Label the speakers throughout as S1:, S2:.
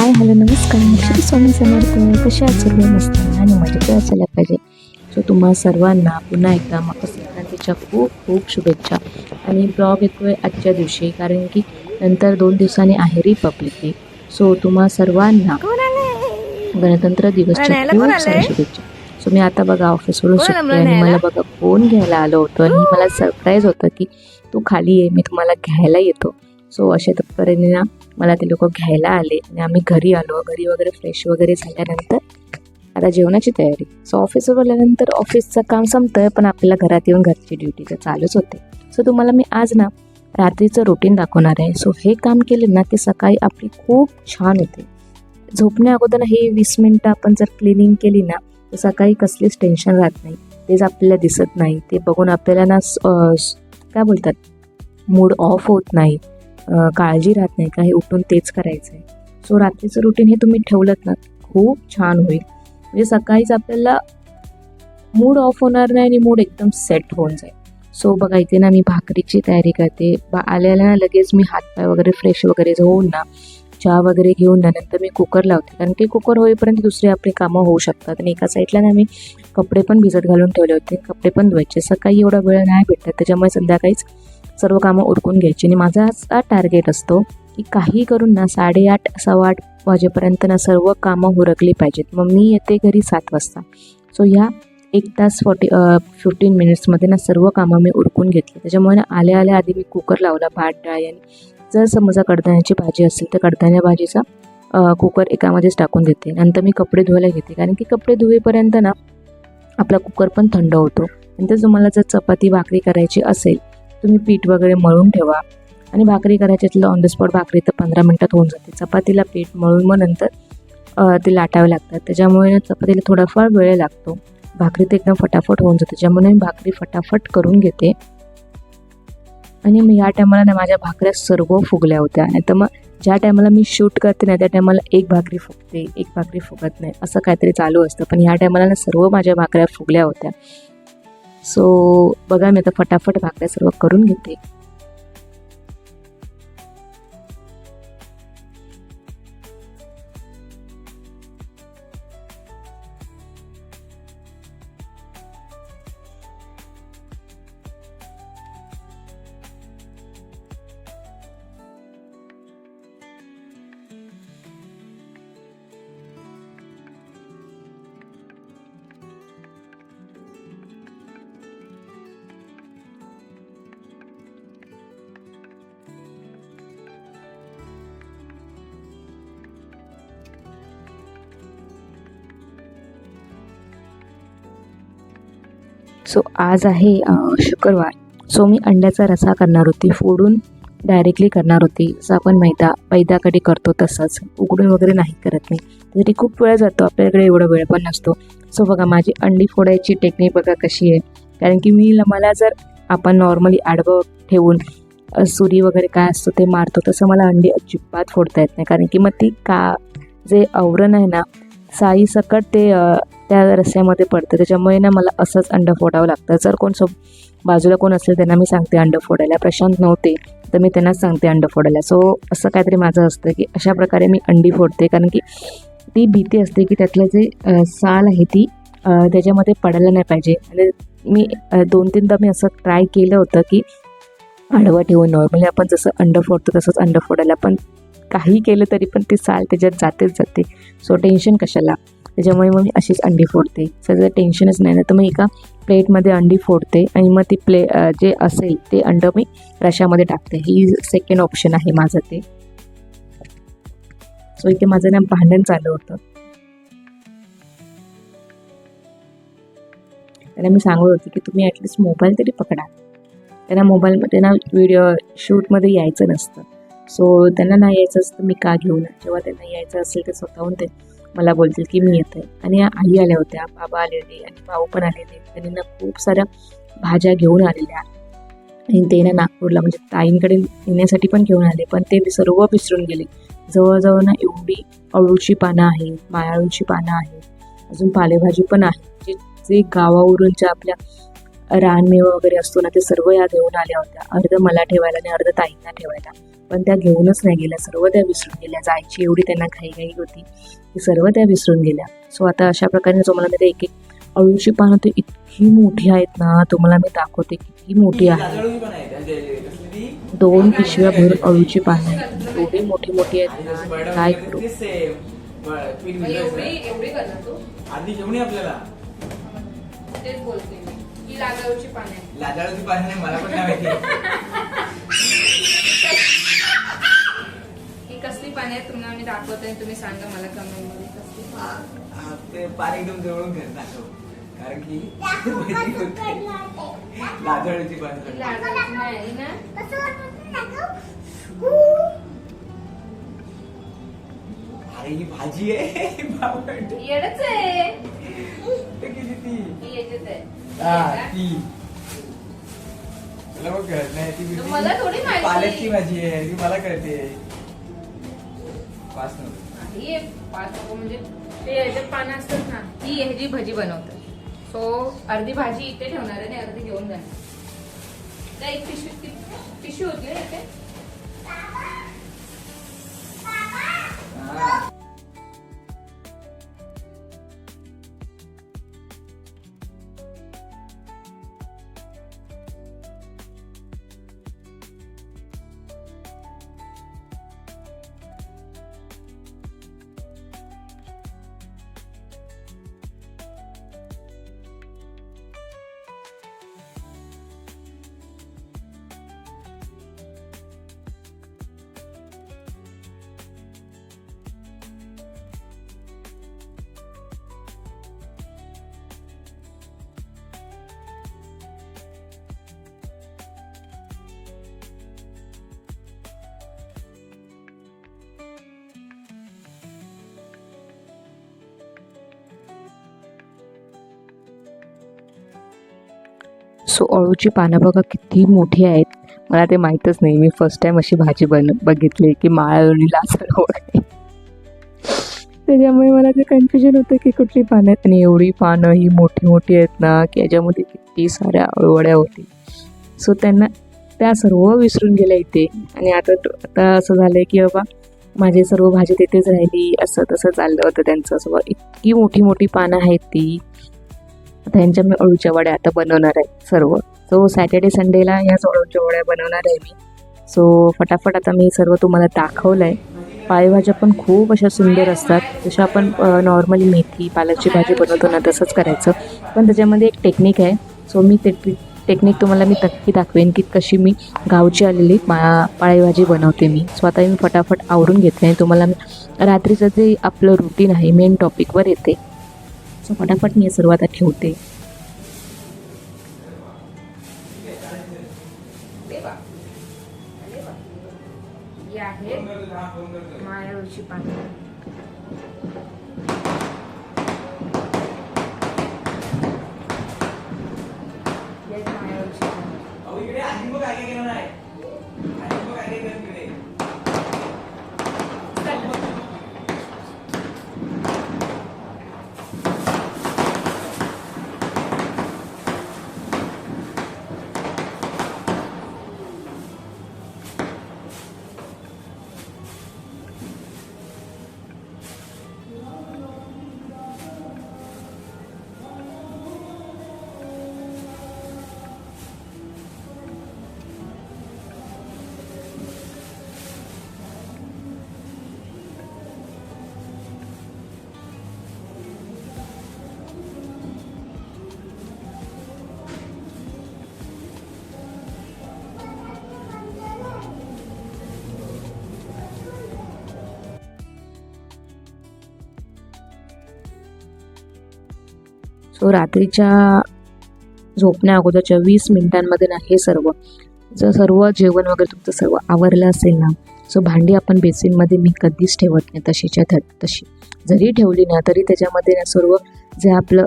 S1: Hi hello नमस्कार. श्री स्वामी समर्थ. कशा आहात सर्व? मस्त आणि मजेत असायला पाहिजे. सो तुम्हा सर्वांना पुन्हा एकदा मकर संक्रांतीच्या खूप खूप शुभेच्छा. आणि ब्लॉग येतोय आजच्या दिवशी, कारण की नंतर 2 दिवसांनी आहे रिपब्लिक डे. सो तुम्हा सर्वांना गणतंत्र दिवसच्या खूप साऱ्या शुभेच्छा. सो मी आता बघा ऑफिसवरून सुटते आणि मला बघा फोन घ्यायला आलं होतं आणि मला सरप्राईज होतं की तू खाली ये, मी तुम्हाला घ्यायला येतो. सो अशा तत्परेने ना मला ते लोक घ्यायला आले आणि आम्ही घरी आलो. घरी वगैरे फ्रेश वगैरे झाल्यानंतर आता जेवणाची तयारी. सो ऑफिसवर आल्यानंतर ऑफिसचं काम संपतं, पण आपल्याला घरात येऊन घरची ड्युटी तर चालूच होते. सो तुम्हाला मी आज ना रात्रीचं रुटीन दाखवणार आहे. सो हे काम केलं ना की सकाळी आपली खूप छान होते. झोपण्या अगोदर हे 20 मिनटं आपण जर क्लिनिंग केली ना तर सकाळी कसलीच टेन्शन राहत नाही. तेच आपल्याला दिसत नाही, ते बघून आपल्याला ना काय बोलतात, मूड ऑफ होत नाही, काळजी राहत नाही का हे उठून तेच करायचं आहे. सो रात्रीचं रुटीन हे तुम्ही ठेवलं ना खूप छान होईल. म्हणजे सकाळीच आपल्याला मूड ऑफ होणार नाही आणि मूड एकदम सेट होऊन जाईल. सो बघा इथे ना मी भाकरीची तयारी करते. आल्याला ना लगेच मी हातपाय वगैरे फ्रेश वगैरे होऊन ना चहा वगैरे घेऊन ना नंतर मी कुकर लावते, कारण की कुकर होईपर्यंत दुसरी आपली कामं होऊ शकतात. आणि एका साईडला ना मी कपडे पण भिजत घालून ठेवले होते, कपडे पण धुवायचे. सकाळी एवढा वेळ नाही भेटत, त्याच्यामुळे संध्याकाळीच सर्व कामं उरकून घ्यायची. आणि माझा असा टार्गेट असतो की काही करून ना 8:30 8:15 वाजेपर्यंत ना सर्व कामं उरकली पाहिजेत. मग मी येते घरी 7 वाजता. सो ह्या 1 तास 15 मिनिट्समध्ये ना सर्व कामं मी उरकून घेतली. त्याच्यामुळे ना आल्या आधी मी कुकर लावला भात डाळ. आणि जर समजा कडधान्याची भाजी असेल तर कडधान्या भाजीचा कुकर एकामध्येच टाकून देते. नंतर मी कपडे धुवायला घेते, कारण की कपडे धुवेपर्यंत ना आपला कुकर पण थंड होतो. नंतर तुम्हाला जर चपाती भाकरी करायची असेल तुम्ही पीठ वगैरे मळून ठेवा. आणि भाकरी करायची असेल ऑन द स्पॉट भाकरी तर 15 मिनटात होऊन जाते. चपातीला पीठ मळून मग नंतर ते लाटावे लागतात, त्याच्यामुळे चपातीला थोडाफार वेळ लागतो. भाकरी तर एकदम फटाफट होऊन जाते, त्याच्यामुळे मी भाकरी फटाफट करून घेते. आणि मग या टायमाला ना माझ्या भाकऱ्या सर्व फुगल्या होत्या. नाही तर मग ज्या टायमाला मी शूट करते ना त्या टायमाला एक भाकरी फुगते, एक भाकरी फुगत नाही, असं काहीतरी चालू असतं. पण ह्या टायमाला ना सर्व माझ्या भाकऱ्या फुगल्या होत्या. सो बघा मी आता फटाफट भाकऱ्या सर्व करून घेते. सो आज आहे शुक्रवार. सो मी अंड्याचा रसा करणार होती, फोडून डायरेक्टली करणार होती. जसं आपण मैदाकडे करतो तसंच, उघडून वगैरे नाही करत मी, त्यासाठी खूप वेळ जातो, आपल्याकडे एवढा वेळ पण नसतो. सो बघा माझी अंडी फोडायची टेक्निक बघा कशी आहे. कारण की मला जर आपण नॉर्मली आडवं ठेवून सुरी वगैरे काय असतो ते मारतो, तसं मला अंडी अजिबात फोडता येत नाही. कारण की मग ती जे आवरण आहे ना साई सकट ते त्या रस्स्यामध्ये पडतं, त्याच्यामुळे ना मला असंच अंडं फोडावं लागतं. जर बाजूला कोण असेल त्यांना मी सांगते अंडं फोडायला, प्रशांत नव्हते तर मी त्यांनाच सांगते अंडं फोडायला. सो असं काहीतरी माझं असतं की अशा प्रकारे मी अंडी फोडते, कारण की ती भीती असते की त्यातलं जे साल आहे ती त्याच्यामध्ये पडायला नाही पाहिजे. आणि मी 2-3दा मी असं ट्राय केलं होतं की आडवं ठेवून नॉर्मली आपण जसं अंडं फोडतो तसंच अंडं फोडायला, पण काही केलं तरी पण ती साल त्याच्यात जाते. सो टेन्शन कशाला, त्याच्यामुळे मग मी अशीच अंडी फोडते. सगळं टेन्शनच नाही ना, तर मग एका प्लेटमध्ये अंडी फोडते आणि मग ती जे असेल ते अंडं मी रशामध्ये टाकते. ही सेकंड ऑप्शन आहे माझं ते. सो इथे माझं ना भांडण चालू होतं. त्यांना मी सांगत होते की तुम्ही ॲटलिस्ट मोबाईल तरी पकडा. त्यांना मोबाईलमध्ये ना व्हिडिओ शूटमध्ये यायचं नसतं. सो त्यांना नाही यायचं असतं, मी का घेऊ ना. जेव्हा त्यांना यायचं असेल तर स्वतःहून ते मला बोलतील की मी येते. आणि आई आल्या होत्या, बाबा आलेले आणि भाऊ पण आलेले. त्यांनी ना खूप साऱ्या भाज्या घेऊन आलेल्या आणि ते ना नागपूरला म्हणजे ताईंकडे येण्यासाठी पण घेऊन आले, पण ते सर्व विसरून गेले. जवळजवळ ना एवढी अळूची पानं आहेत, मायाळूची पानं आहेत, अजून पालेभाजी पण आहे. जे गावावरून ज्या आपल्या रानमेवा वगैरे असतो ना ते सर्व या घेऊन आल्या होत्या. अर्ध मला ठेवायला आणि अर्ध ताईंना ठेवायला. पण त्या घेऊनच नाही गेल्या, सर्व त्या विसरून गेल्या. जायची एवढी त्यांना घाई होती की सर्व त्या विसरून गेल्या. सो आता अशा प्रकारे तुम्हाला मी ते एक एक अळूची पानं ते इतकी मोठी आहेत ना, तुम्हाला मी दाखवते किती मोठी आहे. 2 पिशव्या भरून अळूची पानं आहेत, एवढी मोठी मोठी आहेत ना, काय करू.
S2: आधी जेवणी आपल्याला
S3: तेच बोलते मी की लाजाळूची पाने
S2: नाही, मला पण नाही माहिती
S3: ही कसली पाने आहेत तुम्हाला मी दाखवते, तुम्ही सांगा मला कमेंट मध्ये कसली
S2: ते पाणी एकदम जवळून घेत दाखव, कारण की लाजाळूची पाने
S3: लाजाळूची नाही ना.
S2: अरे ही भाजी आहे
S3: येडच आहे
S2: किती ती
S3: ही याच्यात आहे.
S2: ती मला मग कळत नाही ती
S3: मला थोडी माहिती.
S2: पालकची भाजी आहे ती मला कळते. पाच
S3: ही पाच नको म्हणजे ते याच्यात पानं असतात ना, ही ह्याची भजी बनवतात. सो अर्धी भाजी इथे ठेवणार आहे आणि अर्धी घेऊन जाणार. त्या एक पिशवी होती ना इथे.
S1: सो अळूची पानं बघा किती मोठी आहेत. मला ते माहीतच नाही, मी फर्स्ट टाइम अशी भाजी बघितली की माळवणीला असं आहे. त्याच्यामुळे मला ते कन्फ्युजन होतं की कुठली पानं आहेत. आणि एवढी पानं ही मोठी मोठी आहेत ना की याच्यामध्ये किती साऱ्या अळूवड्या होती. सो त्यांना त्या सर्व विसरून गेल्या इथे. आणि आता असं झालं आहे की बाबा माझी सर्व भाजी तिथेच राहिली, असं तसं चाललं होतं त्यांचं. सर्व इतकी मोठी मोठी पानं आहेत ती. आता यांच्या मी अळूच्या वड्या आता बनवणार आहे सर्व. सो सॅटर्डे संडेला याच अळूच्या वड्या बनवणार आहे मी. सो फटाफट आता मी सर्व तुम्हाला दाखवलं आहे. पालेभाज्या पण खूप अशा सुंदर असतात, जशा आपण नॉर्मली मेथी पालकची भाजी बनवतो ना तसंच करायचं, पण त्याच्यामध्ये एक टेक्निक आहे. सो मी ते टेक्निक तुम्हाला मी नक्की दाखवेन की कशी मी गावची आलेली पालेभाजी बनवते मी. सो आता मी फटाफट आवरून घेते आणि तुम्हाला रात्रीचं जे आपलं रुटीन आहे मेन टॉपिकवर येते. सो फटाफट मी हे सर्व आता ठेवते.
S3: ही आहे माळवणीची पानं.
S1: सो रात्रीच्या झोपण्या अगोदरच्या 20 मिनिटांमध्ये ना हे सर्व सर्व जेवण वगैरे तुमचं सर्व आवरलं असेल ना. सो भांडी आपण बेसिनमध्ये मी कधीच ठेवत नाही तशीच्या तशी. जरी ठेवली ना तरी त्याच्यामध्ये ना सर्व जे आपलं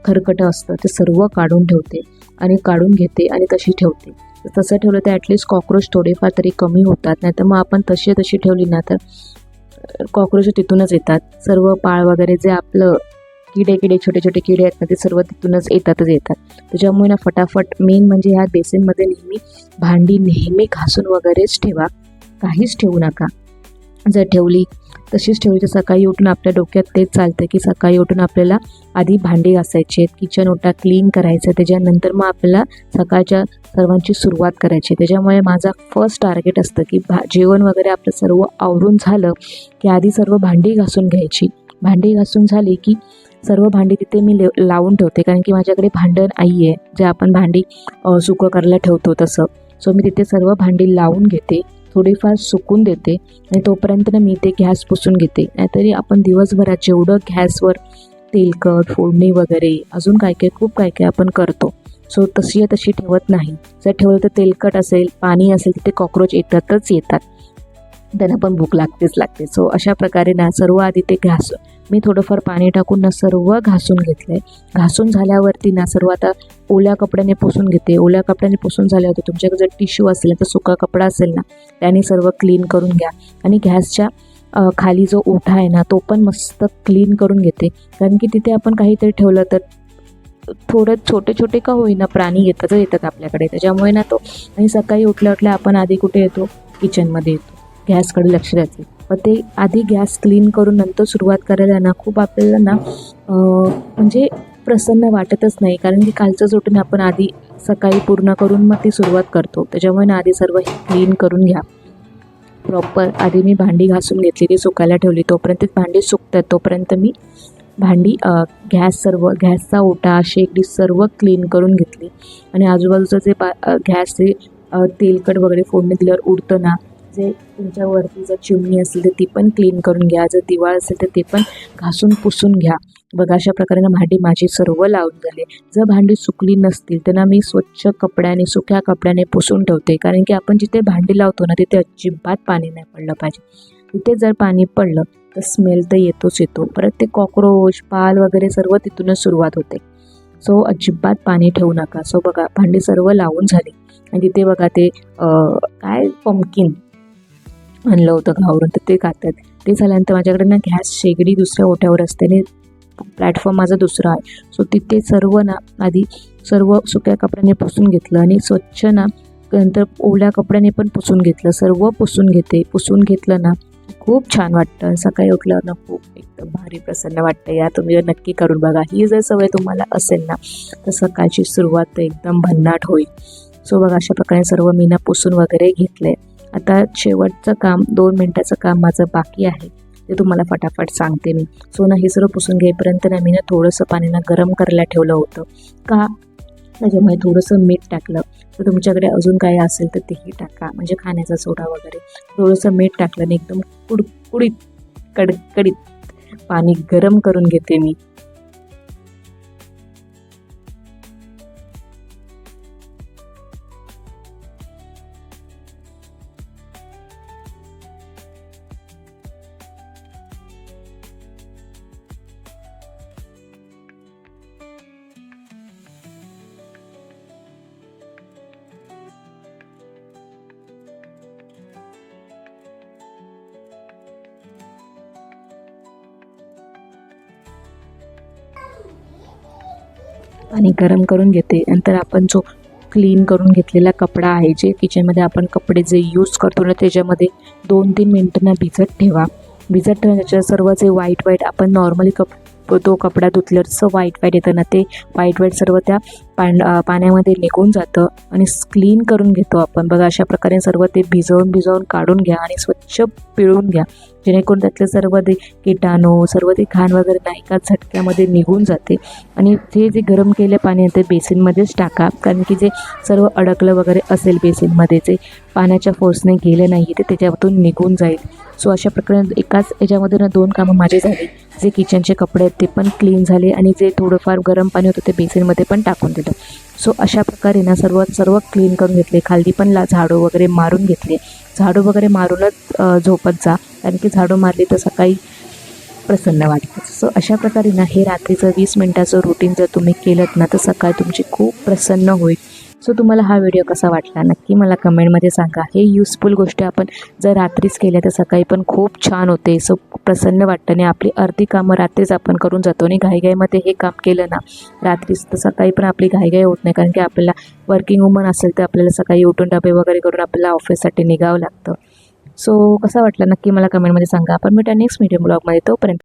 S1: खरकटं असतं ते सर्व काढून ठेवते आणि काढून घेते आणि तशी ठेवते. तसं ठेवलं तर ॲटलिस्ट कॉक्रोच थोडेफार तरी कमी होतात. नाही तर मग आपण तशी ठेवली ना तर कॉक्रोच तिथूनच येतात. सर्व पाळ वगैरे जे आपलं किडे छोटे छोटे किडे आहेत ना ते सर्व तिथूनच येतात. त्याच्यामुळे ना फटाफट मेन म्हणजे ह्या बेसिनमध्ये नेहमी भांडी नेहमी घासून वगैरेच ठेवा. काहीच ठेवू नका. जर ठेवली तशीच ठेवली तर सकाळी उठून आपल्या डोक्यात तेच चालतं की सकाळी उठून आपल्याला आधी भांडी घासायची आहेत, किचन ओटा क्लीन करायचं, त्याच्यानंतर मग आपल्याला सकाळच्या सर्वांची सुरुवात करायची. त्याच्यामुळे माझा फर्स्ट टार्गेट असतं की जेवण वगैरे आपलं सर्व आवरून झालं की आधी सर्व भांडी घासून घ्यायची. भांडी घासून झाली की सर्व भांडी तिथे मी लावून ठेवते, कारण की माझ्याकडे भांडण आई आहे, जे आपण भांडी सुकं करायला ठेवतो तसं. सो मी तिथे सर्व भांडी लावून घेते, थोडीफार सुकून देते आणि तोपर्यंत मी ते गॅस पुसून घेते. नाहीतरी आपण दिवसभरात जेवढं गॅसवर तेलकट फोडणी वगैरे अजून काय काय खूप काय काय आपण करतो. सो तशी ठेवत नाही. जर ठेवलं तर तेलकट असेल, पाणी असेल, तिथे कॉक्रोच येतातच येतात, त्यांना पण भूक लागते. सो अशा प्रकारे ना सर्व आधी ते मी थोडंफार पाणी टाकून ना सर्व घासून घेतलं आहे. घासून झाल्यावरती ना सर्व आता ओल्या कपड्याने पुसून घेते. ओल्या कपड्याने पुसून झाल्यावरती तुमच्याकडे जर टिश्यू असेल तर सुका कपडा असेल ना त्याने सर्व क्लीन करून घ्या. आणि गॅसच्या खाली जो ओठा आहे ना तो पण मस्त क्लीन करून घेते, कारण की तिथे आपण काहीतरी ठेवलं तर थोडं छोटे का होईना प्राणी येतात आपल्याकडे. त्याच्यामुळे ना तो आणि सकाळी उठल्या आपण आधी कुठे येतो, किचनमध्ये येतो, गॅसकडे लक्ष द्यायचं. पण ते आधी गॅस क्लीन करून नंतर सुरुवात करायला ना खूप आपल्याला ना म्हणजे प्रसन्न वाटतच नाही, कारण की कालचं उठून आपण आधी सकाळी पूर्ण करून मग ती सुरुवात करतो. त्याच्यामुळे ना आधी सर्व क्लीन करून घ्या प्रॉपर. आधी मी भांडी घासून घेतली, ती सुकायला ठेवली. तोपर्यंत भांडी सुकतात तोपर्यंत मी भांडी गॅसचा ओटा शेगडी सर्व क्लीन करून घेतली. आणि आजूबाजूचं जे गॅसचे तेलकट वगैरे फोडणी दिल्यावर उडतं ना, जे तुमच्यावरती जर चिमणी असेल तर ती पण क्लीन करून घ्या. जर दिवाळ असेल तर ते पण घासून पुसून घ्या. बघा अशा प्रकारे भांडी माझी सर्व लावून झाले. जर भांडी सुकली नसतील तर ना मी स्वच्छ कपड्याने सुक्या कपड्याने पुसून ठेवते, कारण की आपण जिथे भांडी लावतो ना तिथे अजिबात पाणी नाही पडलं पाहिजे. तिथे जर पाणी पडलं तर स्मेल तर येतो. परत ते कॉक्रोच पाल वगैरे सर्व तिथूनच सुरुवात होते. सो अजिबात पाणी ठेवू नका. सो बघा भांडी सर्व लावून झाली. आणि तिथे बघा ते काय पंपकिन आणलं होतं गावरून तर ते खातात. ते झाल्यानंतर माझ्याकडे ना गॅस शेगडी दुसऱ्या ओट्यावर असते आणि प्लॅटफॉर्म माझा दुसरा आहे. सो तिथे सर्व ना आधी सर्व सुक्या कपड्याने पुसून घेतलं आणि स्वच्छ ना नंतर ओल्या कपड्याने पण पुसून घेतलं. सर्व पुसून घेतलं ना खूप छान वाटतं. सकाळी उठल्यावर ना खूप एकदम भारी प्रसन्न वाटतं. या तुम्ही नक्की करून बघा. ही जर सवय तुम्हाला असेल ना तर सकाळची सुरुवात तर एकदम भन्नाट होईल. सो बघा अशा प्रकारे सर्व मी ना पुसून वगैरे घेतलं आहे. आता शेवटचं काम 2 मिनटाचं काम माझं बाकी आहे, ते तुम्हाला फटाफट सांगते मी. सो ना हे सर्व पुसून घेईपर्यंत ना मी ना थोडंसं पाणी ना गरम करायला ठेवलं होतं. का त्याच्यामुळे थोडंसं मीठ टाकलं. तर तुमच्याकडे अजून काही असेल तर तेही टाका, म्हणजे खाण्याचा सोडा वगैरे. थोडंसं मीठ टाकलं आणि एकदम कुडकुडीत कडकडीत पाणी गरम करून घेते मी. पाणी गरम करून घेते. नंतर आपण जो क्लीन करून घेतलेला कपडा आहे, जे किचनमध्ये आपण कपडे जे यूज करतो ना त्याच्यामध्ये 2-3 मिनटं ना भिजत ठेवा. त्याच्यात सर्व जे वाईट आपण नॉर्मली तो कपडा धुतल्यावर जसं वाईट येतं ना ते वाईट सर्व त्या पाण्यामध्ये निघून जातं आणि क्लीन करून घेतो आपण. बघा अशा प्रकारे सर्व ते भिजवून काढून घ्या आणि स्वच्छ पिळून घ्या, जेणेकरून त्यातले सर्व ते किटाणू सर्व ते घाण वगैरे ना एका झटक्यामध्ये निघून जाते. आणि जे गरम केले पाणी आहे ते बेसिनमध्येच टाका, कारण की जे सर्व अडकलं वगैरे असेल बेसिनमध्ये, जे पाण्याच्या फोर्सने गेले नाही ते त्याच्यातून निघून जाईल. सो अशा प्रकारे एकाच याच्यामध्ये ना 2 कामं माझे झाली. जे किचनचे कपडे आहेत ते पण क्लीन झाले आणि जे थोडंफार गरम पाणी होतं ते बेसिनमध्ये पण टाकून दिलं. सो अशा प्रकारे ना सर्व क्लीन करून घेतले. खाली पण झाडू वगैरे मारून घेतले. झाडू वगैरे मारूनच झोपत जा, कारण की झाडू मारली तर सकाळी प्रसन्न वाटतं. सो अशा प्रकारे ना हे रात्रीचं 20 मिनटाचं रुटीन जर तुम्ही केलं ना तर सकाळी तुमची खूप प्रसन्न होईल. सो तुम्हाला हा व्हिडिओ कसा वाटला नक्की मला कमेंटमध्ये सांगा. हे युजफुल गोष्टी आपण जर रात्रीच केल्या तर सकाळी पण खूप छान होते. सो प्रसन्न वाटतं आणि आपली अर्धी कामं रात्रीच आपण करून जातो आणि घाईघाईमध्ये हे काम केलं ना रात्रीच तर सकाळी पण आपली घाईघाई होत नाही, कारण की आपल्याला वर्किंग वुमन असेल तर आपल्याला सकाळी उठून डबे वगैरे करून आपल्याला ऑफिससाठी निघावं लागतं. सो कसा वाटला नक्की मला कमेंटमध्ये सांगा. आपण भेटूया नेक्स्ट व्हिडिओ ब्लॉगमध्ये. तोपर्यंत